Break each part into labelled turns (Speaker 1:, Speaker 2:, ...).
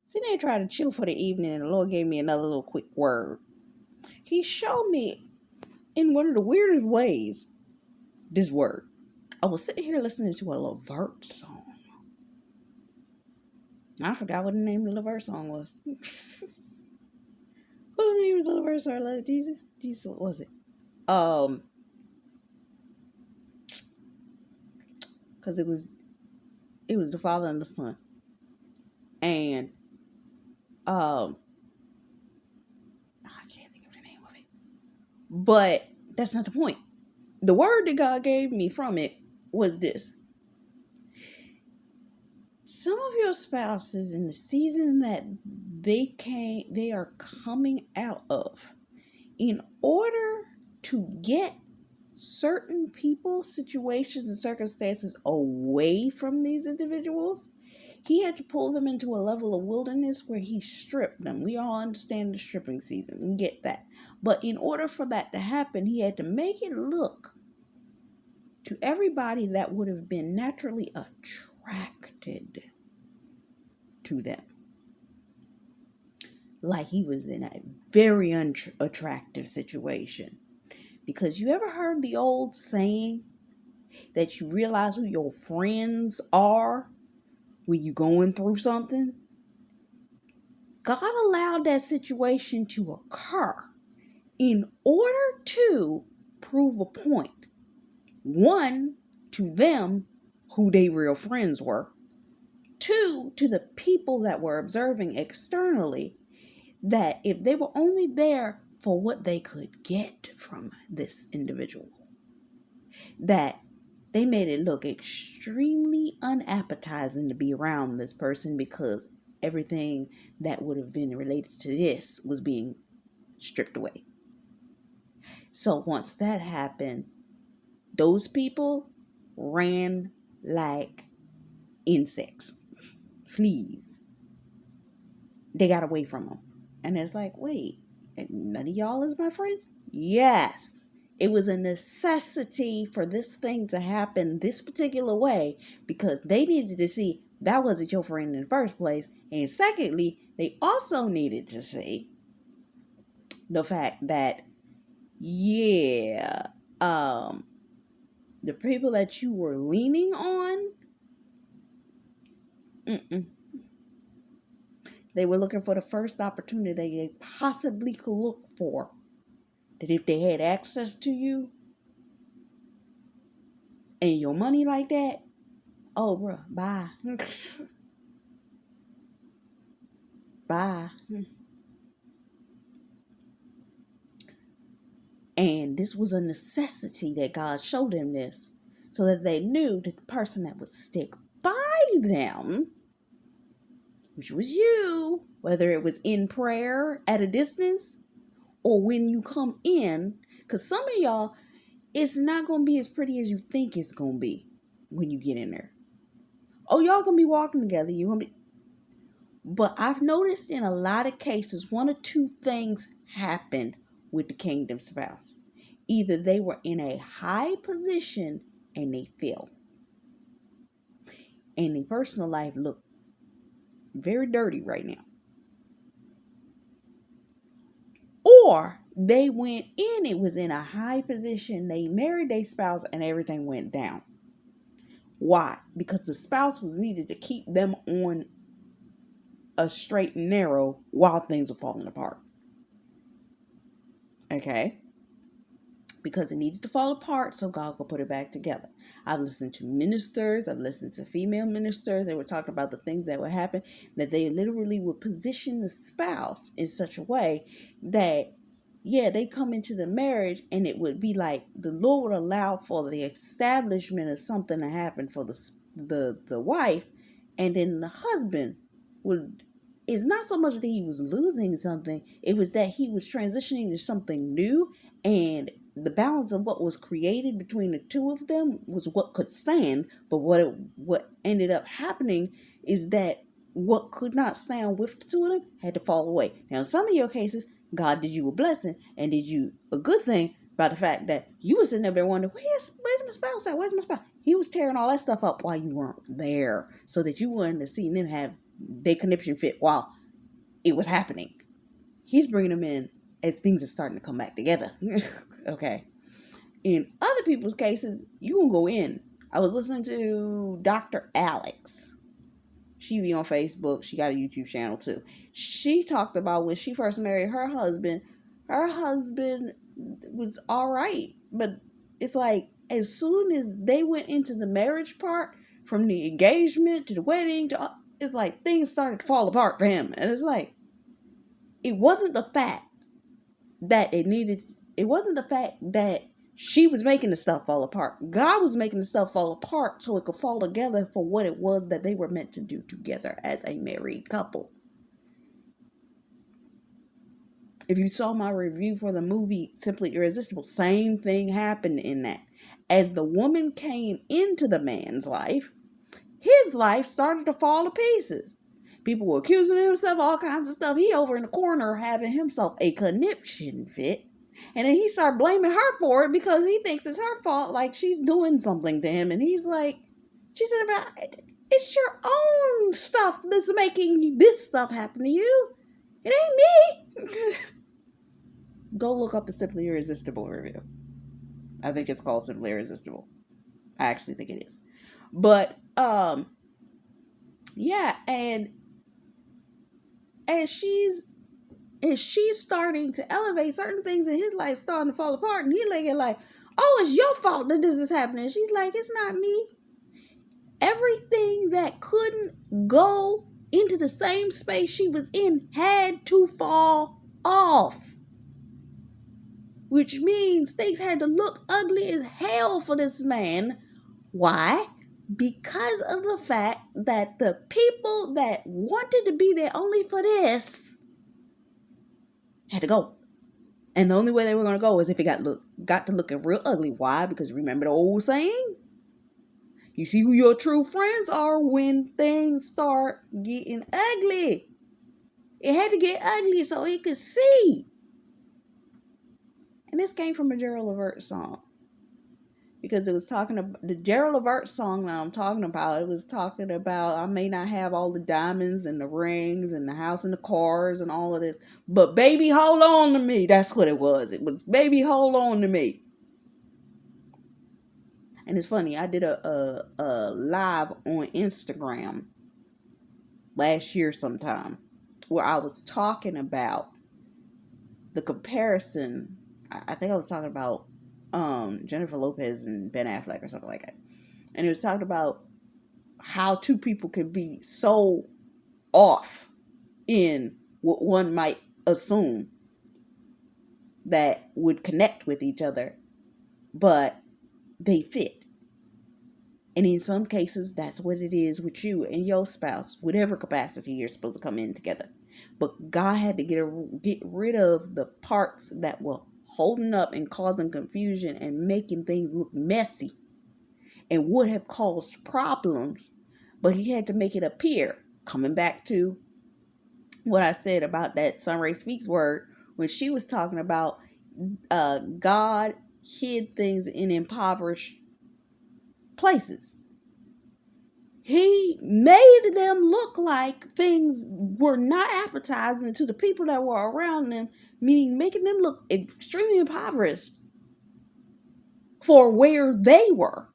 Speaker 1: Sitting there trying to chill for the evening, and the Lord gave me another little quick word. He showed me in one of the weirdest ways this word. I was sitting here listening to a Levert song. I forgot what the name of the Levert song was. What's the name of the Levert song? Like Jesus? Jesus, what was it? Because it was the Father and the Son. And I can't think of the name of it. But that's not the point. The word that God gave me from it was this. Some of your spouses in the season that they are coming out of, in order to get certain people, situations, and circumstances away from these individuals, he had to pull them into a level of wilderness where he stripped them. We all understand the stripping season. We get that. But in order for that to happen, he had to make it look to everybody that would have been naturally attracted to them like he was in a very unattractive situation. Because you ever heard the old saying that you realize who your friends are when you're going through something? God allowed that situation to occur in order to prove a point. One, to them, who they real friends were. Two, to the people that were observing externally, that if they were only there for what they could get from this individual, that they made it look extremely unappetizing to be around this person because everything that would have been related to this was being stripped away. So once that happened, those people ran like insects, fleas. They got away from them. And it's like, wait, none of y'all is my friends? Yes. It was a necessity for this thing to happen this particular way because they needed to see that wasn't your friend in the first place. And secondly, they also needed to see the fact that, yeah, the people that you were leaning on, they were looking for the first opportunity they possibly could look for. That if they had access to you and your money like that, oh, bruh, bye. Bye. And this was a necessity that God showed them this so that they knew that the person that would stick by them, which was you, whether it was in prayer at a distance or when you come in, because some of y'all, it's not going to be as pretty as you think it's going to be when you get in there. Oh, y'all going to be walking together. You're going to be. But I've noticed in a lot of cases, one or two things happened with the kingdom spouse. Either they were in a high position and they fell. And their personal life looked very dirty right now. Or they went in, it was in a high position, they married their spouse and everything went down. Why? Because the spouse was needed to keep them on a straight and narrow while things were falling apart. Okay? Because it needed to fall apart so God could put it back together. I've listened to ministers, I've listened to female ministers. They were talking about the things that would happen, that they literally would position the spouse in such a way that, yeah, they come into the marriage and it would be like the Lord would allow for the establishment of something to happen for the wife, and then the husband would. It's not so much that he was losing something, it was that he was transitioning to something new, and the balance of what was created between the two of them was what could stand. But what ended up happening is that what could not stand with the two of them had to fall away. Now, in some of your cases, God did you a blessing and did you a good thing by the fact that you were sitting there wondering, where's my spouse at? Where's my spouse? He was tearing all that stuff up while you weren't there so that you wouldn't have seen them have their conniption fit while it was happening. He's bringing them in as things are starting to come back together. Okay. In other people's cases, you can go in. I was listening to Dr. Alex. She be on Facebook. She got a YouTube channel too. She talked about when she first married her husband. Her husband was all right, but it's like as soon as they went into the marriage part, from the engagement to the wedding to it's like things started to fall apart for him, and it's like it wasn't the fact that it needed. It wasn't the fact that she was making the stuff fall apart. God was making the stuff fall apart so it could fall together for what it was that they were meant to do together as a married couple. If you saw my review for the movie Simply Irresistible, same thing happened in that. As the woman came into the man's life, his life started to fall to pieces. People were accusing himself of all kinds of stuff. He over in the corner having himself a conniption fit. And then he started blaming her for it because he thinks it's her fault, like she's doing something to him. And he's like, she said about it's your own stuff that's making this stuff happen to you. It ain't me. Go look up the Simply Irresistible review. I think it's called Simply Irresistible. I actually think it is. But yeah, and she's starting to elevate certain things in his life, starting to fall apart, and he's like, oh, it's your fault that this is happening. She's like, it's not me. Everything that couldn't go into the same space she was in had to fall off. Which means things had to look ugly as hell for this man. Why? Because of the fact that the people that wanted to be there only for this had to go. And the only way they were going to go is if it got to looking real ugly. Why? Because remember the old saying? You see who your true friends are when things start getting ugly. It had to get ugly so he could see. And this came from a Gerald Levert song. Because it was talking about the Gerald Levert song that I'm talking about. It was talking about I may not have all the diamonds and the rings and the house and the cars and all of this, but baby, hold on to me. That's what it was. It was baby, hold on to me. And it's funny. I did a live on Instagram last year sometime where I was talking about the comparison. I think I was talking about Jennifer Lopez and Ben Affleck or something like that. And it was talking about how two people could be so off in what one might assume that would connect with each other, but they fit. And in some cases, that's what it is with you and your spouse, whatever capacity you're supposed to come in together. But God had to get rid of the parts that were holding up and causing confusion and making things look messy and would have caused problems, but he had to make it appear. Coming back to what I said about that Sunray Speaks word, when she was talking about God hid things in impoverished places. He made them look like things were not appetizing to the people that were around them, meaning making them look extremely impoverished for where they were.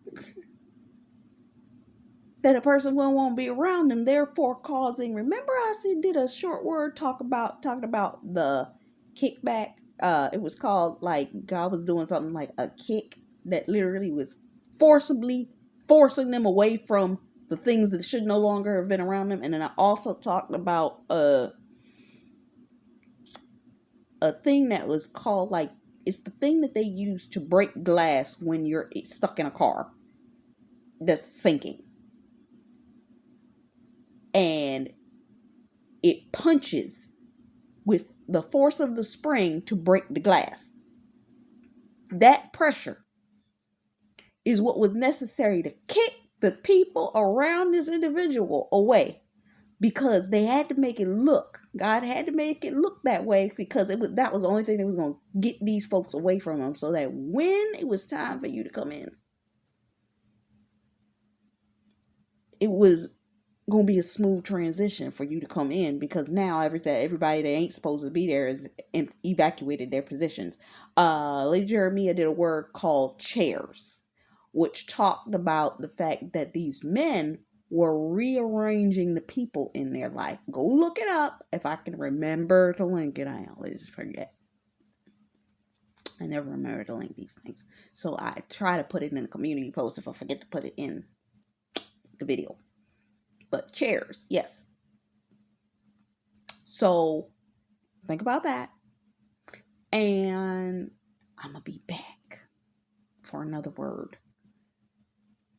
Speaker 1: That a person won't be around them, therefore causing. Remember, I did a short word talking about the kickback. It was called like God was doing something like a kick that literally was forcibly forcing them away from the things that should no longer have been around them. And then I also talked about a thing that was called like, it's the thing that they use to break glass when you're stuck in a car that's sinking. And it punches with the force of the spring to break the glass. That pressure is what was necessary to kick the people around this individual away, because they had to make it look. God had to make it look that way because that was the only thing that was going to get these folks away from them, so that when it was time for you to come in, it was gonna be a smooth transition for you to come in, because now everybody that ain't supposed to be there is evacuated their positions. Lady Jeremiah did a word called chairs, which talked about the fact that these men were rearranging the people in their life. Go look it up if I can remember to link it. I always forget. I never remember to link these things. So I try to put it in a community post if I forget to put it in the video. But chairs, yes. So think about that. And I'm going to be back for another word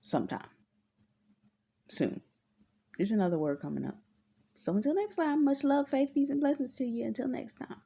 Speaker 1: sometime soon. There's another word coming up. So until next time, much love, faith, peace, and blessings to you. Until next time.